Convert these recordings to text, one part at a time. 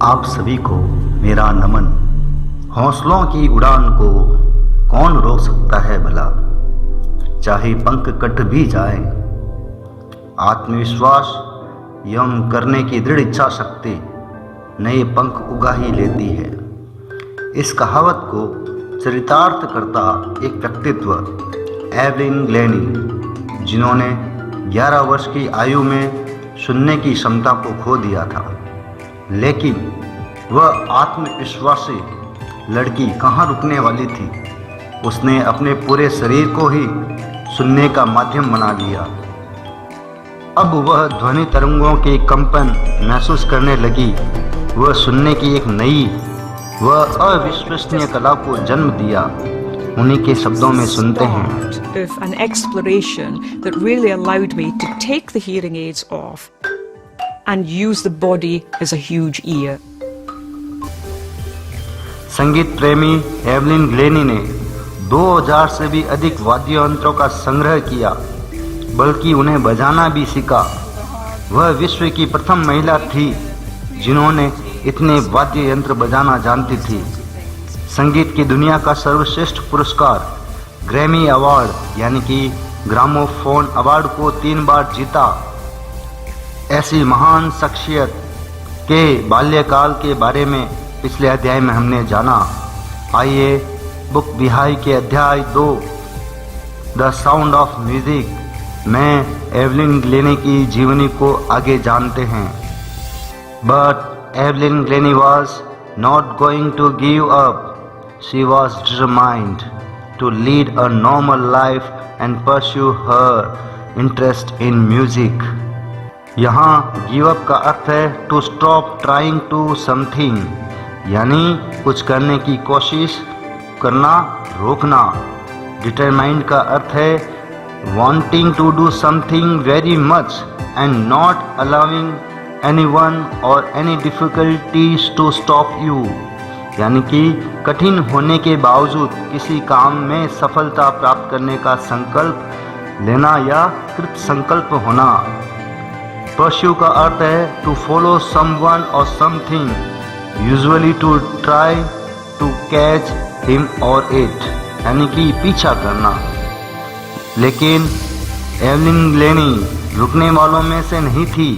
आप सभी को मेरा नमन। हौसलों की उड़ान को कौन रोक सकता है भला, चाहे पंख कट भी जाए। आत्मविश्वास एवं करने की दृढ़ इच्छा शक्ति नए पंख उगा ही लेती है। इस कहावत को चरितार्थ करता एक व्यक्तित्व एवलिन ग्लेनी, जिन्होंने 11 वर्ष की आयु में सुनने की क्षमता को खो दिया था, लेकिन वह आत्मविश्वासी लड़की कहाँ रुकने वाली थी। उसने अपने पूरे शरीर को ही सुनने का माध्यम बना लिया। अब वह ध्वनि तरंगों के कंपन महसूस करने लगी। वह सुनने की एक नई व अविश्वसनीय कला को जन्म दिया। उन्हीं के शब्दों में सुनते हैं। Of an exploration that really allowed me to take the hearing aids off and use the body as a huge ear. संगीत प्रेमी एवलिन ग्लेनी ने 2000 से भी अधिक वाद्य यंत्रों का संग्रह किया, बल्कि उन्हें बजाना भी सीखा। वह विश्व की प्रथम महिला थी जिन्होंने इतने वाद्य यंत्र बजाना जानती थी। संगीत की दुनिया का सर्वश्रेष्ठ पुरस्कार ग्रैमी अवार्ड यानी कि ग्रामोफोन अवार्ड को 3 बार जीता। ऐसी महान शख्सियत के बाल्यकाल के बारे में पिछले अध्याय में हमने जाना। आइए बुक बिहाई के अध्याय 2 द साउंड ऑफ म्यूजिक में एवलिन ग्लेनी की जीवनी को आगे जानते हैं। But Evelyn Glennie was not going to give up. She was determined to lead a normal life and pursue her interest in music. यहाँ give up का अर्थ है to stop trying to something, यानी कुछ करने की कोशिश करना, रोकना। Determined का अर्थ है wanting to do something very much and not allowing anyone or any difficulties to stop you, यानी कि कठिन होने के बावजूद किसी काम में सफलता प्राप्त करने का संकल्प लेना या कृत संकल्प होना। परस्यू का अर्थ है टू फॉलो समवन और something, usually to try to catch him और इट, यानी कि पीछा करना। लेकिन एवलिन ग्लेनी रुकने वालों में से नहीं थी।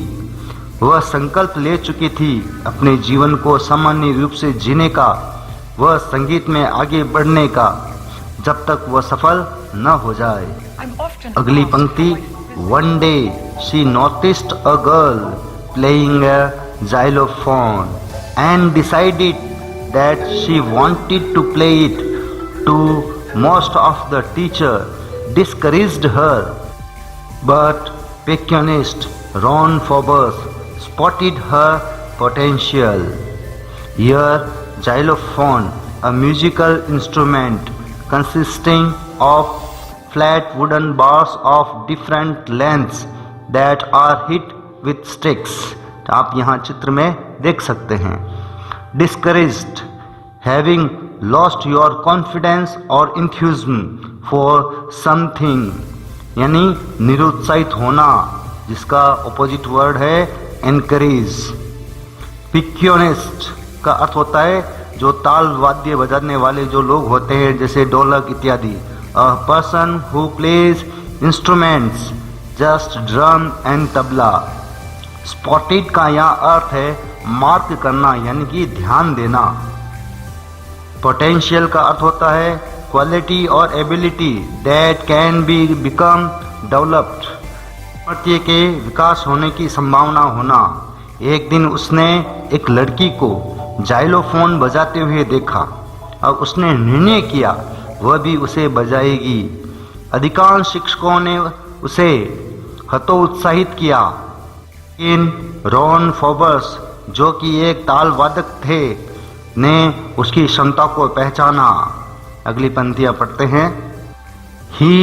वह संकल्प ले चुकी थी अपने जीवन को सामान्य रूप से जीने का, वह संगीत में आगे बढ़ने का, जब तक वह सफल न हो जाए। अगली पंक्ति, one day she noticed a girl playing a xylophone and decided that she wanted to play it too. Most of the teacher discouraged her, but pianist Ron Forbes spotted her potential. Here, xylophone, a musical instrument consisting of flat wooden bars of different lengths that are hit with sticks. आप यहाँ चित्र में देख सकते हैं। Discouraged, having lost your confidence or enthusiasm for something, यानी निरुत्साहित होना, जिसका ऑपोजिट वर्ड है एनकरेज। पिक्योनिस्ट का अर्थ होता है जो ताल वाद्य बजाने वाले जो लोग होते हैं, जैसे ढोलक इत्यादि। A person who plays instruments just drum and tabla. Spotted का यहाँ अर्थ है मार्क करना, यानी कि ध्यान देना। पोटेंशियल का अर्थ होता है क्वालिटी और ability that can be become developed, सामर्थ्य के विकास होने की संभावना होना। एक दिन उसने एक लड़की को जाइलोफोन बजाते हुए देखा और उसने निर्णय किया वह भी उसे बजाएगी। अधिकांश शिक्षकों ने उसे हतोत्साहित किया, लेकिन रॉन फोबर्स, जो कि एक ताल वादक थे, ने उसकी क्षमता को पहचाना। अगली पंक्तियां पढ़ते हैं। He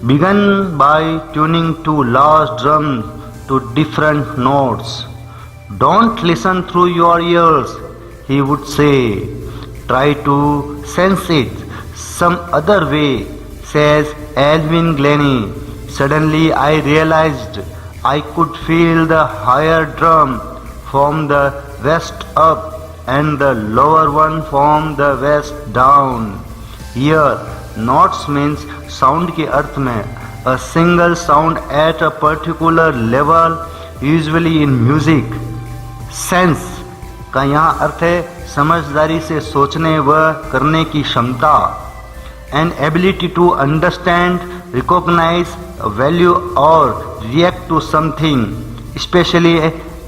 began by tuning two large drums to different notes. Don't listen through your ears, he would say. Try to sense it some other way, says Alvin Glennie. Suddenly I realized I could feel the higher drum from the west up and the lower one from the west down. Here, notes means sound के अर्थ में a single sound at a particular level, usually in music. Sense का यहाँ अर्थ है समझदारी से सोचने व करने की क्षमता. An ability to understand, recognize, value or react to something, especially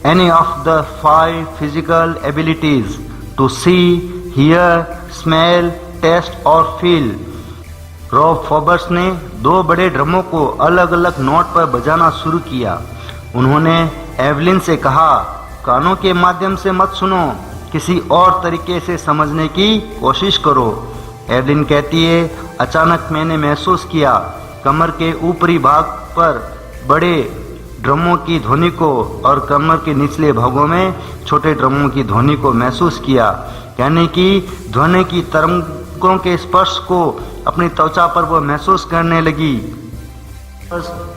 any of the 5 physical abilities to see, hear, smell, taste or feel. Rob Forbes ने 2 बड़े ड्रमों को अलग अलग नोट पर बजाना शुरू किया. उन्होंने एवलिन से कहा, कानों के माध्यम से मत सुनो, किसी और तरीके से समझने की कोशिश करो. एवलिन कहती है, अचानक मैंने महसूस किया कमर के ऊपरी भाग पर बड़े ड्रमों की ध्वनि को और कमर के निचले भागों में छोटे ड्रमों की ध्वनि को महसूस किया. यानी कि ध्वनि की तरंगों के स्पर्श को अपनी त्वचा पर वो महसूस करने लगी.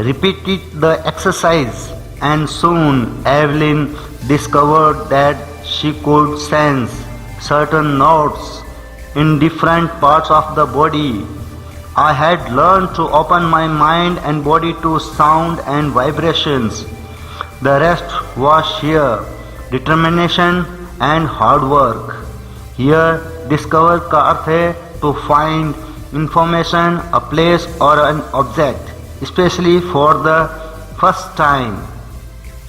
Repeated the exercise and soon Evelyn discovered that she could sense certain notes in different parts of the body. I had learned to open my mind and body to sound and vibrations. The rest was sheer determination and hard work. Here, discover का अर्थ है to find information, a place or an object, especially for the first time.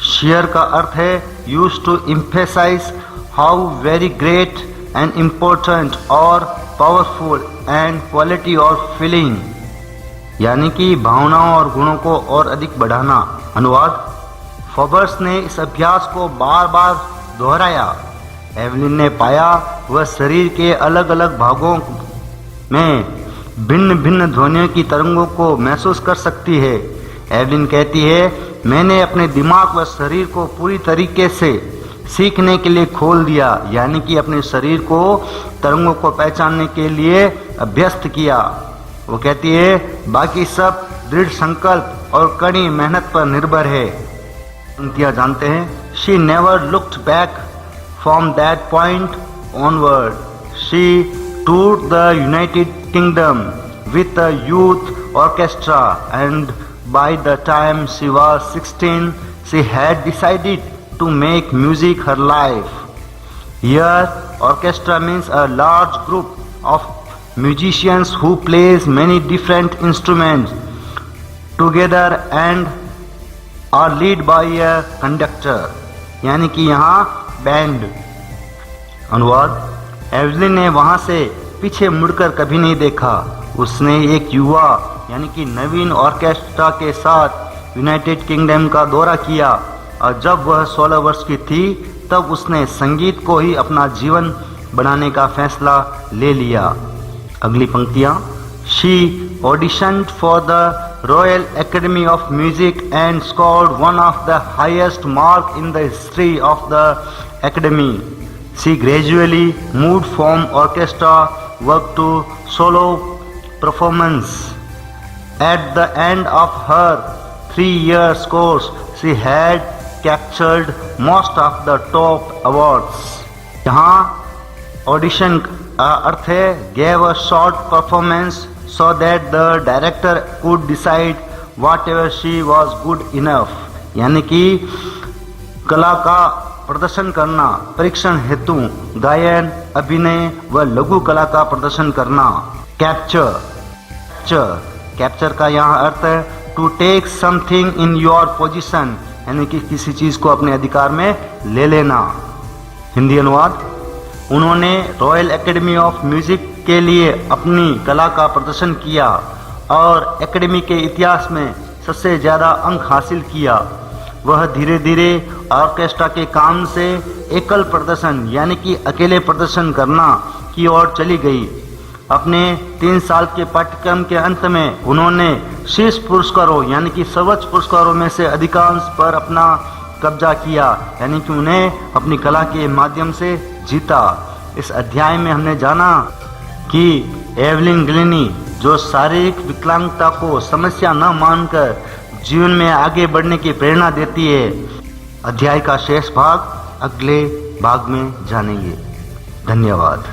Sheer का अर्थ है used to emphasize how very great and important or powerful and quality or feeling, यानी कि भावनाओं और गुणों को और अधिक बढ़ाना. अनुवाद. फॉबर्स ने इस अभ्यास को बार बार दोहराया. एवलिन ने पाया वह शरीर के अलग अलग भागों में भिन्न भिन्न ध्वनियों की तरंगों को महसूस कर सकती है. एवलिन कहती है, मैंने अपने दिमाग व शरीर को पूरी तरीके से सीखने के लिए खोल दिया, यानी कि अपने शरीर को तरंगों को पहचानने के लिए अभ्यस्त किया. वो कहती है, बाकी सब दृढ़ संकल्प और कड़ी मेहनत पर निर्भर है. पंक्तियां जानते हैं. She never looked back from that point onward. She toured the United Kingdom with a youth orchestra and by the time she was 16, she had decided to make music her life. Here, orchestra means a large group of musicians who plays many different instruments together and are led by a conductor, यानी कि यहाँ band. अनुवाद. Evelyn ने वहाँ से पीछे मुड़कर कभी नहीं देखा. उसने एक युवा यानी कि नवीन ऑर्केस्ट्रा के साथ यूनाइटेड किंगडम का दौरा किया और जब वह 16 वर्ष की थी तब उसने संगीत को ही अपना जीवन बनाने का फैसला ले लिया. अगली पंक्तियाँ. She auditioned for the Royal Academy of Music and scored one of the highest marks in the history of the Academy. She gradually moved from orchestra work to solo performance. At the end of her 3-year course, she had captured most of the top awards. यहाँ audition का अर्थ है gave a short performance so that the director could decide whatever she was good enough. यानी कि कला का प्रदर्शन करना, परीक्षण हेतु गायन, अभिनय व लघु कला का प्रदर्शन करना. कैप्चर का यहाँ अर्थ है to take something in your position, यानी कि किसी चीज को अपने अधिकार में ले लेना. हिंदी अनुवाद. उन्होंने रॉयल एकेडमी ऑफ म्यूजिक के लिए अपनी कला का प्रदर्शन किया और एकेडमी के इतिहास में सबसे ज्यादा अंक हासिल किया. वह धीरे धीरे ऑर्केस्ट्रा के काम से एकल प्रदर्शन यानी कि अकेले प्रदर्शन करना की ओर चली गई. अपने 3 साल के पाठ्यक्रम के अंत में उन्होंने शीर्ष पुरस्कारों यानी कि सर्वोच्च पुरस्कारों में से अधिकांश पर अपना कब्जा किया, यानी कि उन्हें अपनी कला के माध्यम से जीता. इस अध्याय में हमने जाना कि एवलिन ग्लेनी जो शारीरिक विकलांगता को समस्या न मानकर जीवन में आगे बढ़ने की प्रेरणा देती है. अध्याय का शेष भाग अगले भाग में जानेंगे। धन्यवाद।